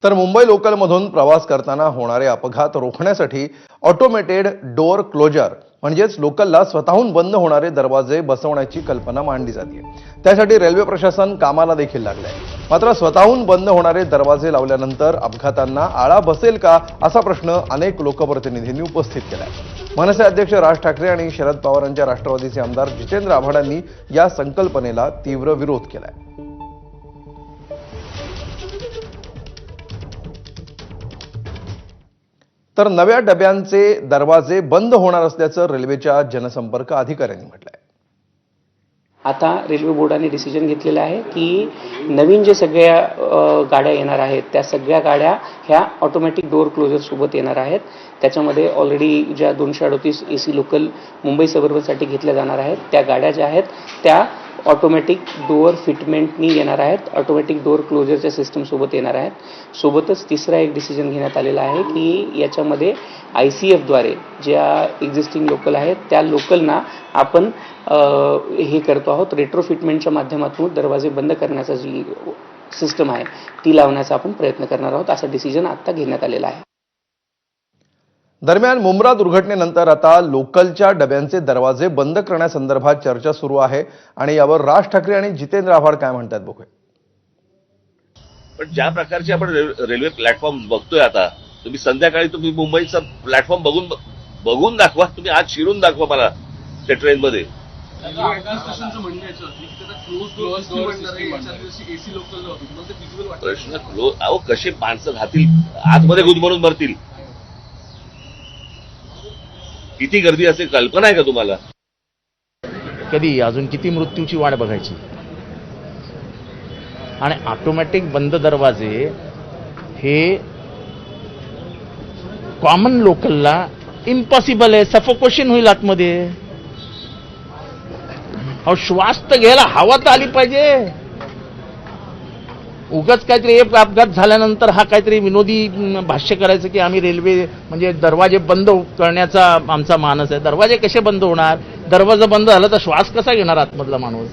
तर मुंबई लोकलमधून प्रवास करताना होणारे अपघात रोखण्यासाठी ऑटोमेटेड डोअर क्लोजर म्हणजेच लोकलला स्वतःहून बंद होणारे दरवाजे बसवण्याची कल्पना मांडली जाते। त्यासाठी रेल्वे प्रशासन कामाला देखील लागले आहे। मात्र स्वतःहून बंद होणारे दरवाजे लावल्यानंतर अपघातांना आळा बसेल का असा प्रश्न अनेक लोकप्रतिनिधींनी उपस्थित केला आहे। मनसे अध्यक्ष राज ठाकरे आणि शरद पवारांच्या राष्ट्रवादीचे आमदार जितेंद्र आव्हाड यांनी या संकल्पनेला तीव्र विरोध केलाय। तर नव्या डब्यांचे दरवाजे बंद होणार असल्याचं रेल्वेच्या जनसंपर्क अधिकाऱ्यांनी म्हटलंय। आता रेल्वे बोर्डाने डिसिजन घेतलेला आहे की नवीन जे सगळ्या गाड्या येणार आहेत त्या सगळ्या गाड्या ह्या ऑटोमॅटिक डोअर क्लोजर सोबत येणार आहेत। त्याच्यामध्ये ऑलरेडी ज्या 238 AC लोकल मुंबई सबअर्बनसाठी घेतल्या जाणार आहेत त्या गाड्या ज्या आहेत त्या ऑटोमॅटिक डोअर फिटमेंटनी येणार आहेत, ऑटोमॅटिक डोअर क्लोजरच्या सिस्टम सोबत येणार आहेत। सोबतच तिसरा एक डिसिजन घेण्यात आलेला आहे की याच्यामध्ये ICF द्वारे ज्या एक्झिस्टिंग लोकल आहेत त्या लोकलना आपण हे करतो आहोत, रेट्रोफिटमेंटच्या माध्यमातून दरवाजे बंद करण्याचा जी सिस्टम आहे ती लावण्याचा आपण प्रयत्न करणार आहोत, असा डिसिजन आता घेण्यात आलेला आहे। दरम्यान मुंब्रा दुर्घटनेनंतर आता लोकलच्या डब्यांचे दरवाजे बंद करण्यासंदर्भात चर्चा सुरू आहे आणि यावर राज ठाकरे आणि जितेंद्र आव्हाड काय म्हणतात बघूया। पण ज्या प्रकारचे आपण रेल्वे प्लॅटफॉर्म बघतोय आता, तुम्ही संध्याकाळी तुम्ही मुंबईचा प्लॅटफॉर्म बघून दाखवा, तुम्ही आज शिरून दाखवा मला त्या ट्रेनमध्ये। प्रश्न अहो कसे माणसं राहतील आतमध्ये गुदमरून मरतील, किती गर्दी असेल कल्पना आहे का तुम्हाला? कधी अजून किती मृत्यूची वाट बघायची? आणि ऑटोमॅटिक बंद दरवाजे हे कॉमन लोकलला इम्पॉसिबल आहे, सफोकेशन होईल आतमध्ये। अहो श्वास तर घ्यायला हवा तर आली पाहिजे। उगाच काहीतरी एक अपघात झाल्यानंतर हा काहीतरी विनोदी भाष्य करायचं की आम्ही रेल्वे म्हणजे दरवाजे बंद करण्याचा आमचा मानस आहे। दरवाजे कसे बंद होणार? दरवाजा बंद झाला तर श्वास कसा घेणार आतमधला माणूस?